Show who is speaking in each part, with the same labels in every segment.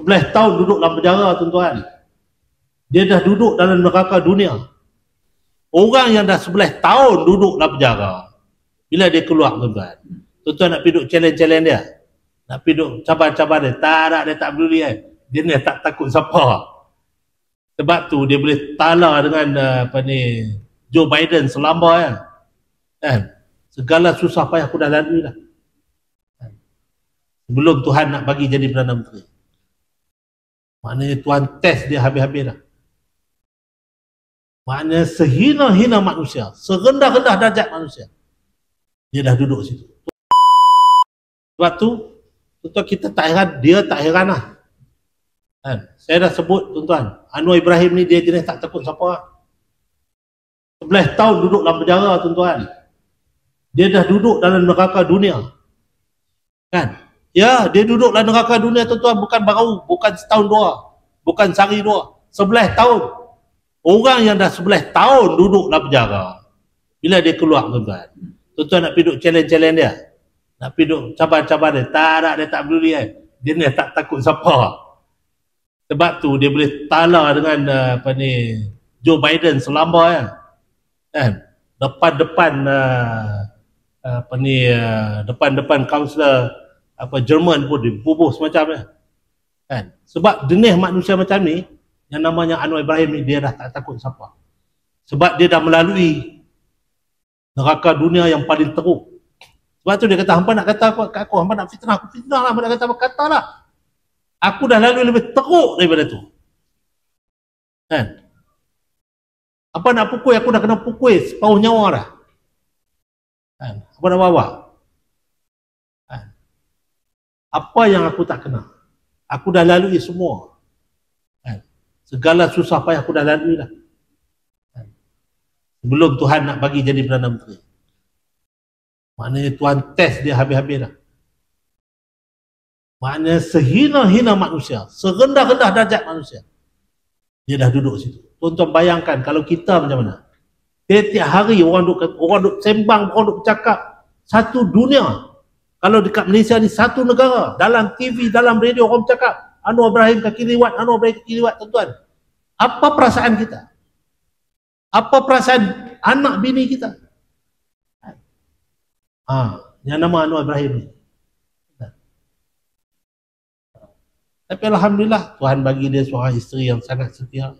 Speaker 1: 11 tahun duduk dalam penjara, tuan-tuan. Dia dah duduk dalam neraka dunia. Orang yang dah 11 tahun duduk dalam penjara, bila dia keluar, tuan-tuan, tuan-tuan nak pergi duduk challenge dia, nak pergi duduk cabar-cabar dia, dia tak peduli kan. Dia ni tak takut siapa. Sebab tu dia boleh tala dengan Joe Biden selamba kan. Segala susah payah aku dah lalui dah. Sebelum Tuhan nak bagi jadi Perdana Menteri. Maknanya Tuhan test dia habis-habis dah. Maknanya sehina-hina manusia, serendah-rendah darjat manusia, dia dah duduk situ. Sebab tu, tuan-tuan, kita tak heran, dia tak heran lah. Kan? Saya dah sebut, tuan-tuan, Anwar Ibrahim ni dia jenis tak takut siapa lah. 11 tahun duduk dalam penjara, tuan-tuan. Dia dah duduk dalam neraka dunia. Kan? Ya, dia duduk dalam neraka dunia, tuan-tuan, bukan baru, bukan setahun dua, bukan sehari dua, 11 tahun. Orang yang dah 11 tahun duduk dalam penjara, bila dia keluar, tuan-tuan, tuan-tuan nak pergi duduk challenge dia, nak pergi duduk cabar-cabar dia, dia tak peduli kan. Dia ni tak takut siapa. Sebab tu dia boleh tala dengan Joe Biden selamba kan. Depan-depan depan-depan kaunselor Jerman pun dibubuh semacam kan. Sebab jenis manusia macam ni yang namanya Anwar Ibrahim ni, dia dah tak takut siapa. Sebab dia dah melalui neraka dunia yang paling teruk. Sebab tu dia kata, hampa nak kata kat aku, hampa nak fitnah aku, fitnah lah. Hampa nak kata apa, katalah. Aku dah lalui lebih teruk daripada tu. Kan? Apa nak pukul, aku dah kena pukul separuh nyawa dah. Kan? Apa nak bawa? Kan? Apa yang aku tak kena? Aku dah lalui semua. Kan? Segala susah payah aku dah lalui dah. Kan? Sebelum Tuhan nak bagi jadi Perdana Menteri. Maknanya Tuhan test dia habis-habis dah. Maknanya sehina-hina manusia, serendah-rendah darjat manusia, dia dah duduk situ. Tuan-tuan bayangkan kalau kita macam mana. Tiap hari orang duk sembang, orang duk bercakap. Satu dunia. Kalau dekat Malaysia ni satu negara, dalam TV, dalam radio orang bercakap, Anwar Ibrahim kaki liwat, Anwar Ibrahim kaki liwat, tuan-tuan. Apa perasaan kita? Apa perasaan anak bini kita? Yang nama Anwar Ibrahim ni. Tapi alhamdulillah Tuhan bagi dia seorang isteri yang sangat setia.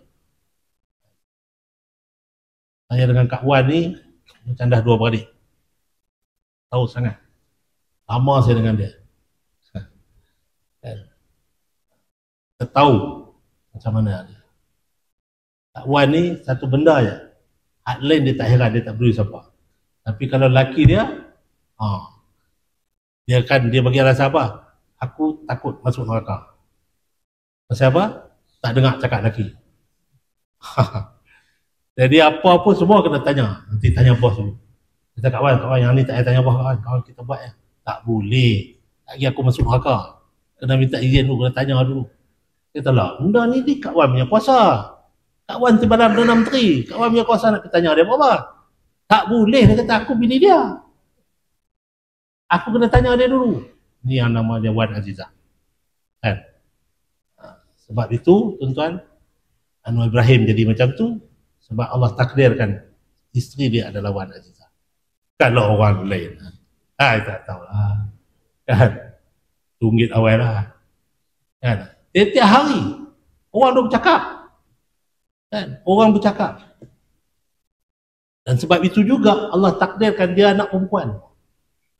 Speaker 1: Saya dengan Kak Wan ni macam dah dua beradik. Tahu sangat. Lama saya dengan dia. Kita tahu macam mana dia. Kak Wan ni satu benda je. Hak lain dia tak heran, dia tak peduli siapa. Tapi kalau laki dia, dia bagi alasan apa? Aku takut masuk neraka. Pasal apa? Tak dengar cakap lelaki. Jadi apa-apa semua kena tanya. Nanti tanya bos dulu. Kita kawan yang ni tak payah tanya bos, kawan kita buat ya. Tak boleh. Lagi aku masuk neraka. Kena minta izin dulu, kena tanya dulu. Kita lah, benda ni di Kak Wan punya kuasa. Kak Wan tiba-tiba Perdana Menteri. Kak Wan punya kuasa nak tanya dia apa? Tak boleh, dia kata aku bini dia. Aku kena tanya dia dulu. Ni yang nama dia Wan Azizah. Kan? Sebab itu, tuan-tuan, Anwar Ibrahim jadi macam tu sebab Allah takdirkan isteri dia adalah Wan Azizah. Kalau orang lain, tak tahulah. Kan? Tunggit awal lah. Kan? Tiap hari orang duk bercakap. Kan? Orang bercakap. Dan sebab itu juga Allah takdirkan dia anak perempuan.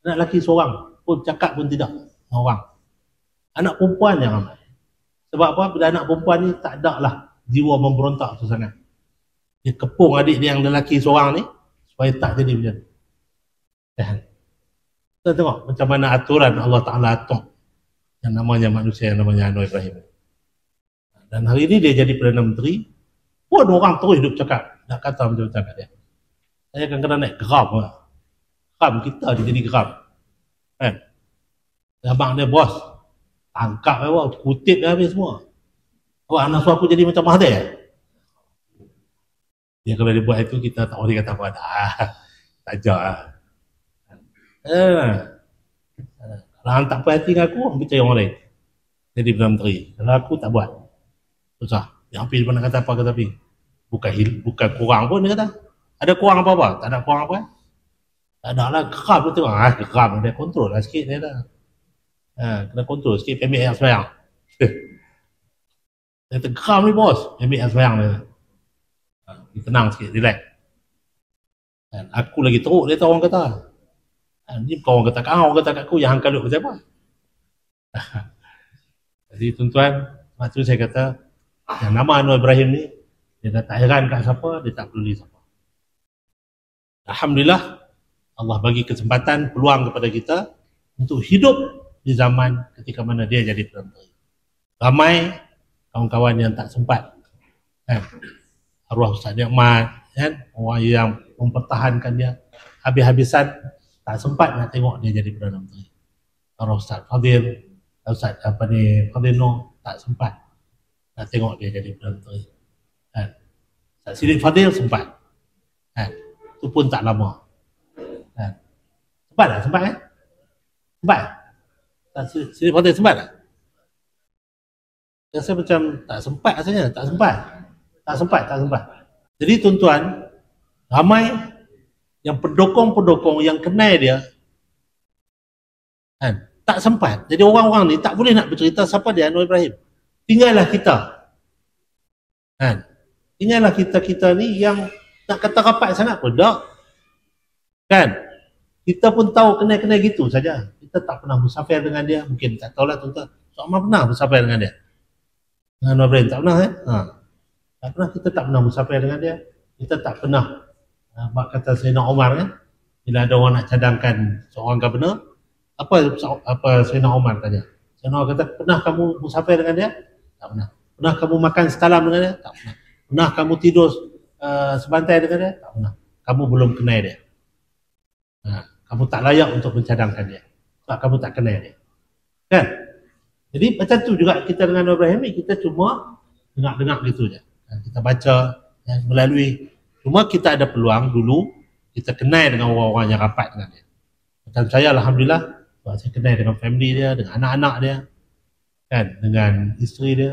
Speaker 1: Anak lelaki seorang pun cakap pun tidak. Orang. Anak perempuan yang ramai. Sebab apa? Bila anak perempuan ni tak ada lah jiwa memberontak tu sangat. Dia kepung adik dia yang lelaki seorang ni supaya tak jadi macam tu. Kita tengok macam mana aturan Allah Ta'ala atur yang namanya manusia, yang namanya Anwar Ibrahim. Dan hari ni dia jadi Perdana Menteri, pun orang terus hidup cakap, nak kata macam-macam kat dia. Saya kadang-kadang naik geram lah. Geram kita dia jadi geram. Kan? Abang dia bos, tangkap awak, kutip dia habis semua. Awak anak suruh aku jadi macam Mahathir. Dia kalau dia buat itu, kita tak boleh kata apa. Tajak lah. Kalau hang tak puas hati dengan aku, hang percaya orang lain. jadi Perdana Menteri. Kalau aku tak buat, susah. Yang Hafiz pun nak kata apa ke tapi bukan kurang pun dia kata. Ada kurang apa-apa? Tak ada kurang apa? Tak ada lah, geram tu tengok. Geram dia kontrol lah sikit dia dah. Kena kontrol sikit, ambil air sembahyang. Dia kata geram ni bos, ambil air sembahyang dia. Tenang sikit, relax. Aku lagi teruk dia tahu orang kata. Ni bukan orang kata kat orang kata kat aku yang hang kalut macam apa. Jadi tuan-tuan, waktu saya kata yang nama Anwar Ibrahim ni dia dah tak heran kat siapa, dia tak peduli siapa. Alhamdulillah Allah bagi kesempatan, peluang kepada kita untuk hidup di zaman ketika mana dia jadi Perdana Menteri. Ramai kawan-kawan yang tak sempat, kan? Arwah Ustaz Ni'mat, kan? Orang yang mempertahankan dia habis-habisan, tak sempat nak tengok dia jadi Perdana Menteri. Arwah Ustaz Fadil, Ustaz Fadil Noh, tak sempat nak tengok dia jadi Perdana Menteri, kan? Ustaz Siddiq Fadil sempat, kan? Itu pun tak lama, kan? Sempat tak? Sempat kan? Sempat? Ustaz Siddiq Fadil sempat tak? Rasa macam tak sempat rasanya, tak sempat. Jadi tuan-tuan, ramai yang pendukung-pendukung yang kenal dia, kan, tak sempat. Jadi orang-orang ni tak boleh nak bercerita siapa dia Anwar Ibrahim. Tinggallah kita, kan? Tinggallah kita ni yang nak kata rapat sangat pun tak, kan? Kita pun tahu kenal-kenal gitu saja. Kita tak pernah bersafir dengan dia. Mungkin tak tahulah tuan-tuan, Sok pernah bersafir dengan dia. Anwar Ibrahim tak pernah, tak pernah. Kita tak pernah bersafir dengan dia. Kita tak pernah bak kata Sayyidina Umar, kan, bila ada orang nak cadangkan seorang governor, apa Sayyidina Umar tanya? Sayyidina Umar kata, pernah kamu bersafir dengan dia? Tak pernah. Pernah kamu makan sekalam dengan dia? Tak pernah. Pernah kamu tidur sebantai dengan dia? Tak pernah. Kamu belum kenal dia. Kamu tak layak untuk mencadangkan dia sebab kamu tak kenal dia, kan? Jadi macam tu juga kita dengan Anwar Ibrahim ni, kita cuma dengar-dengar gitu je. Kita baca melalui, cuma kita ada peluang dulu kita kenal dengan orang-orang yang rapat dengan dia. Macam saya, alhamdulillah, saya kenal dengan family dia, dengan anak-anak dia, kan, dengan isteri dia.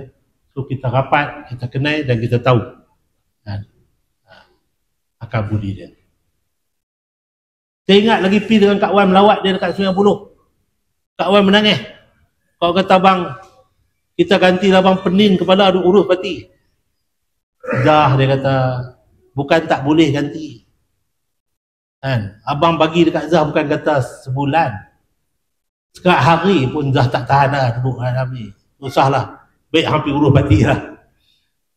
Speaker 1: So kita rapat, kita kenal dan kita tahu, kan, akal budi dia. Saya ingat lagi pergi dengan Kak Wan melawat dia dekat Sungai Buloh. Kak Wan menangis. Kau kata, bang, kita gantilah bang Penin kepala urus parti. Dah, dia kata, bukan tak boleh ganti, kan? Abang bagi dekat Zah bukan kata sebulan, sekat hari pun Zah tak tahan dah duduk dalam ni. Susahlah, baik hampir urus parti lah,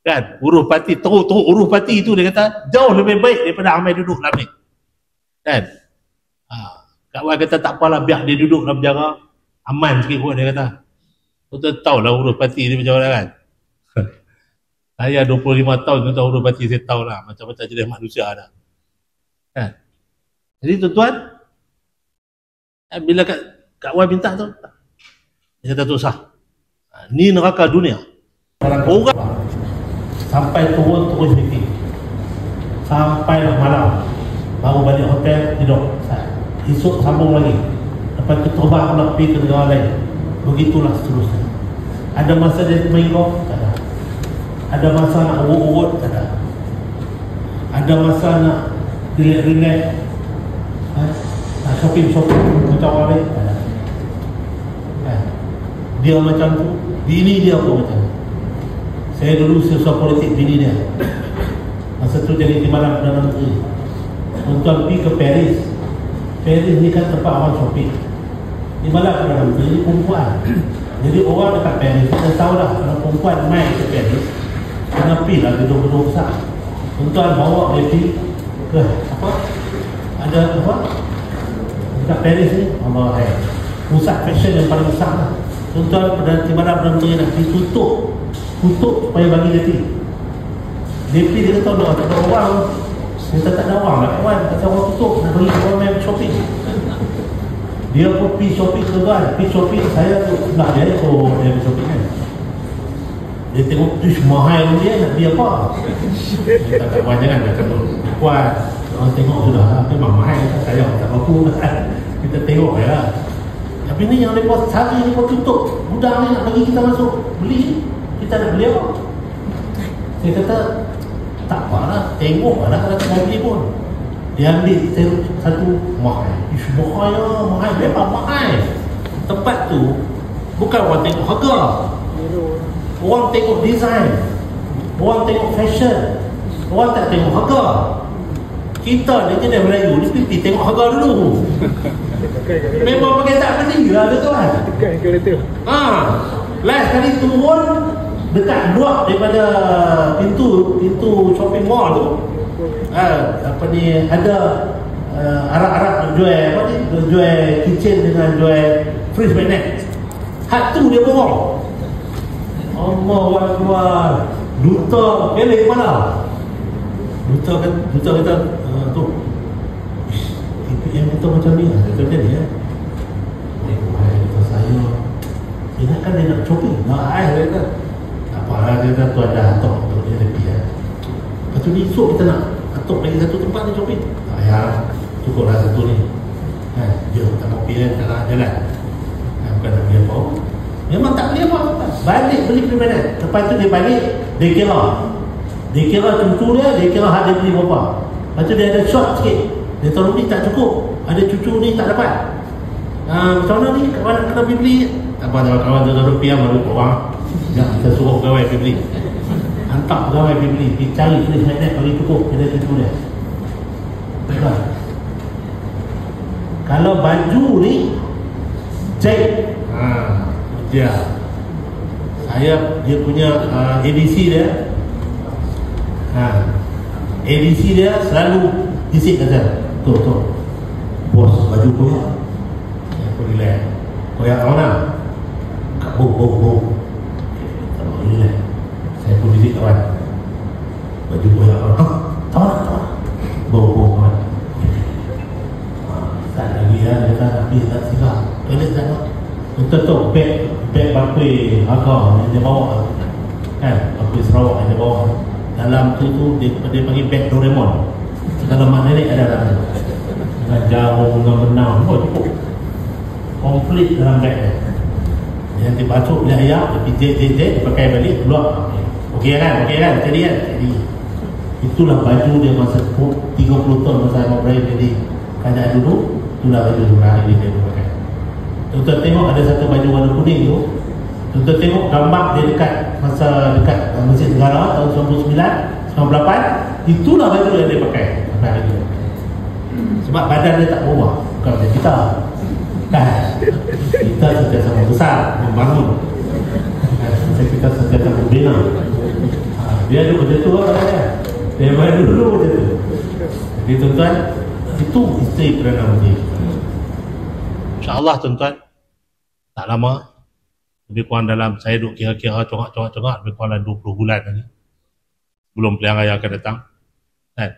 Speaker 1: kan? Urus parti, teruk urus parti tu, dia kata jauh lebih baik daripada Ahmad duduk dalam ni, kan? Kak Wan kata tak apalah, biar dia duduk dalam penjara, aman sikit kot, dia kata. Betul tahulah urus parti ni macam mana, kan? Saya 25 tahun tuan urus parti, saya tahulah macam-macam jenis manusia dah, kan? Jadi tuan-tuan, bila Kak Wan minta tu, dia kata tu sah. Ni neraka dunia. Orang sampai turun terus meeting, sampai malam, baru balik hotel, tidur. Esok sambung lagi. Lepas tu terbang nak pergi ke negara lain. Begitulah seterusnya. Ada masa dia main golf? Tak ada. Ada masa nak urut-urut? Tak ada. Ada masa nak relax? Nak shopping-shopping macam orang lain? Tak ada. Dia macam tu, bini dia pun macam tu. Saya dulu sosial politik bini dia. Masa tu jadi timbalan Perdana Menteri. Tuan pergi ke Paris. Paris ni kan tempat orang shopping. Timbalan Perdana Menteri ni perempuan. Jadi orang dekat Paris, kita tahu dah kalau perempuan main ke Paris, kena pergi lah gedung-gedung besar. Tuan bawa dia pergi ke apa? Ada apa? Dekat Paris ni, Allah, pusat fashion yang paling besar lah. Tuan pada timbalan Perdana Menteri nak pergi tutup supaya bagi dia pergi. Dia pergi, dia tahu dah tak ada orang. Kita tak ada orang lah kawan, kata orang tutup, nak bagi orang main shopping. Dia pun pergi shopping tuan, pergi shopping, saya tu nak dia, dia pergi shopping kan. Dia tengok, ish mahal dia, nak beli apa? Dia tak kawan jangan, dia kata kuat. Orang tengok sudah, memang mahal, saya tak mampu. Kita tengok je lah. Tapi ni yang mereka satu yang mereka tutup gudang ni nak bagi kita masuk beli, kita nak beli apa? Saya kata tak apalah, tengok lah kalau tak beli pun. Dia ambil satu mahal. Ish, mahal ya, mahal. Memang mahal. Tempat tu bukan orang tengok harga, orang tengok design, orang tengok fashion, orang tak tengok harga. Kita ni jenis Melayu ni pergi tengok harga dulu. Memang pakai tak beli lah tuan. Last kali turun dekat luar daripada pintu shopping mall tu, apa ni, ada arak-arak jual apa ni, jual kitchen dengan jual fridge magnet. Hak tu dia borong. Allahu Akbar. Duta kelek mana? Duta kata tu yang kita macam ni, macam ni ya. Kata saya, ingatkan dia nak shopping. Dia kata apa, dia kata tu ada atok untuk dia lebih ya. Lepas tu esok kita nak atok lagi satu tempat ni shopping. Ya, cukuplah satu ni. Dia tak mau pilih, tak nak jalan. Bukan nak beli apa. Memang tak beli apa. Balik beli permanent. Lepas tu dia balik, dia kira. Dia kira cucu dia kira hak dia beli berapa. Lepas tu dia ada short sikit. Dia tahu ni tak cukup, ada cucu ni tak dapat. Macam mana ni, kawan kena pergi beli. Tak apa, kawan tu rupiah baru orang. Kita suruh pegawai pergi beli. Hantar pegawai pergi beli, pergi cari fridge magnet bagi cukup pada cucu dia. Baiklah. Kalau baju ni jahit, dia punya ADC dia, ADC dia selalu bisik kata, tu bos baju koyak. Aku relax. Koyak mana? Bong. Tak relax. Saya pun bisik kawan, baju koyak apa? Tahu nak? Bong kawan. Tak lagi ya, dia kata habis tak sikap. Toilet tak nak. Betul beg bakui harga yang dia bawa kan, bakui Sarawak yang dia bawa. Dalam tu dia panggil beg Doraemon. Kalau mak nenek ada dalam tu, dengan jarum, dengan benang, cukup komplit dalam beg dia. Dia nanti bacuk dia ayam, dia pijit, dia pakai balik, keluar. Okey kan? Jadi. Itulah baju dia masa 30 tahun masa Imam Ibrahim jadi kerajaan dulu. Itulah baju Ibrahim dia pakai. Tuan-tuan tengok ada satu baju warna kuning tu. Tuan-tuan tengok gambar dia dekat Masjid Negara tahun 99, 98. Itulah baju yang dia pakai. Sebab badan dia tak berubah. Bukan macam kita kan, kita sentiasa besar, membangun. Macam kita sentiasa membina. Dia ada macam tu lah kan. Dia main dulu macam tu. Jadi tuan-tuan, itu isteri Perdana Menteri. InsyaAllah tuan-tuan, tak lama, lebih kurang dalam, saya duk kira-kira congak-congak lebih kurang dalam 20 bulan lagi sebelum pilihan raya akan datang kan?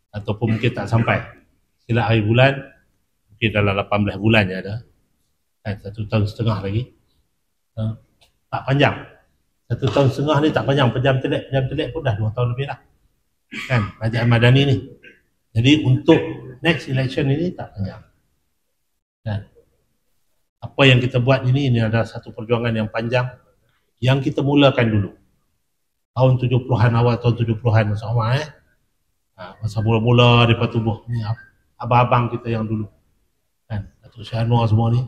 Speaker 1: Ataupun mungkin tak sampai silap hari bulan, mungkin dalam 18 bulan je ada kan? 1 tahun setengah lagi. Tak panjang. 1 tahun setengah ni tak panjang. Pejam telek pun dah 2 tahun lebih lah kan, Kerajaan Madani ni. Jadi untuk next election ini tak panjang kan? Apa yang kita buat ini adalah satu perjuangan yang panjang yang kita mulakan dulu tahun 70-an, awal tahun 70-an sama masa mula-mula daripada tubuh ni abang-abang kita yang dulu kan, Datuk Syah Anwar semua ni,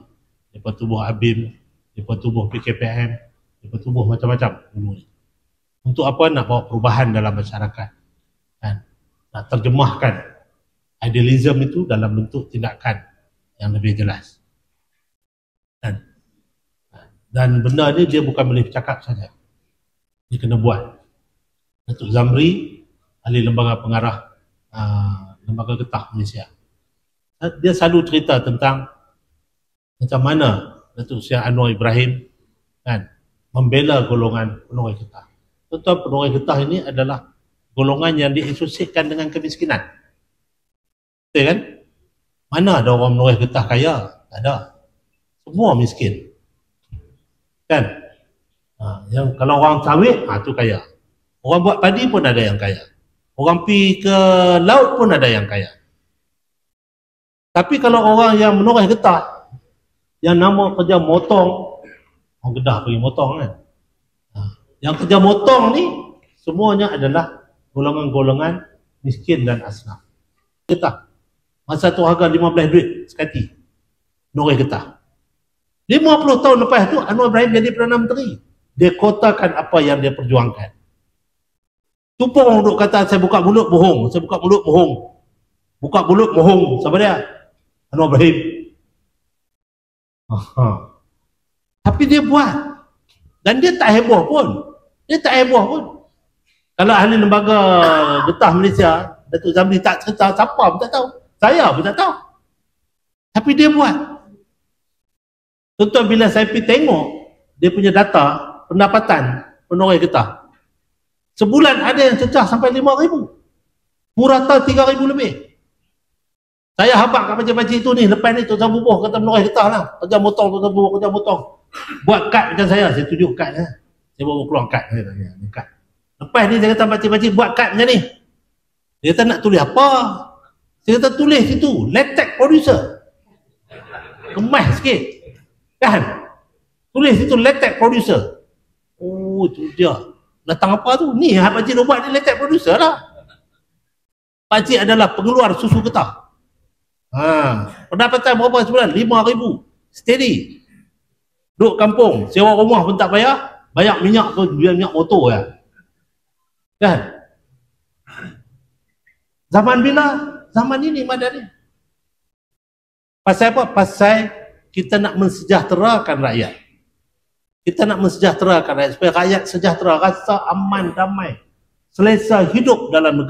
Speaker 1: daripada tubuh ABIM, daripada tubuh PKPM, daripada tubuh macam-macam dulu ni. Untuk apa? Nak bawa perubahan dalam masyarakat kan, nak terjemahkan idealism itu dalam bentuk tindakan yang lebih jelas kan? Dan benda ni dia bukan boleh bercakap saja, dia kena buat. Datuk Zamri, ahli lembaga pengarah Lembaga Getah Malaysia, dia selalu cerita tentang macam mana Datuk Syah Anwar Ibrahim kan membela golongan penongai getah. Tuan-tuan, penongai getah ini adalah golongan yang diasosiasikan dengan kemiskinan. Betul kan? Mana ada orang menongai getah kaya? Tak ada. Semua miskin. Kan? Yang kalau orang sawit, tu kaya. Orang buat padi pun ada yang kaya. Orang pergi ke laut pun ada yang kaya. Tapi kalau orang yang menongai getah, Yang nama kerja motong, orang Kedah pergi motong kan. Yang kerja motong ni semuanya adalah golongan-golongan miskin dan asnaf. Kita masa tu harga 15 duit sekati. Noreh Getah. 50 tahun lepas tu Anwar Ibrahim jadi Perdana Menteri. Dia kotakan apa yang dia perjuangkan. Tupung duk kata saya buka mulut bohong, saya buka mulut bohong. Buka mulut bohong. Siapa dia? Anwar Ibrahim. Tapi dia buat. Dan dia tak heboh pun. Dia tak heboh pun. Kalau ahli lembaga Getah Malaysia, Datuk Zamri tak cerita, siapa pun tak tahu. Saya pun tak tahu. Tapi dia buat. Contoh bila saya pergi tengok dia punya data pendapatan penoreh Getah. Sebulan ada yang cecah sampai 5,000. Purata 3,000 lebih. Saya habaq kat pakcik-pakcik tu ni, lepas ni Tuan Bubuh kata penoreh Getah lah. Kerja motong, Tuan Bubuh kerja motong. Buat kad macam saya tunjuk kad lah. Saya bawa keluar kad. Kad. Lepas ni saya kata pakcik-pakcik buat kad macam ni. Dia kata nak tulis apa? Saya kata tulis situ, latex producer. Kemas sikit. Kan? Tulis situ latex producer. Oh, tu dia. Datang apa tu? Ni pakcik nak buat ni latex producer lah. Pakcik adalah pengeluar susu Getah. Pendapatan berapa sebulan? 5,000 steady. Duduk kampung, sewa rumah pun tak bayar, bayar minyak tu biar minyak motor ya. Kan? Zaman bila? Zaman ini Madani. Pasal apa? Pasal kita nak mensejahterakan rakyat. Kita nak mensejahterakan rakyat supaya rakyat sejahtera, rasa aman, damai, selesa hidup dalam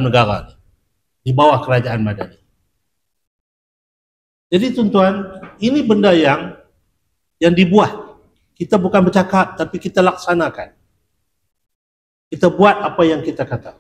Speaker 1: negara ni, di bawah kerajaan Madani. Jadi tuan-tuan, ini benda yang dibuat. Kita bukan bercakap, tapi kita laksanakan. Kita buat apa yang kita kata.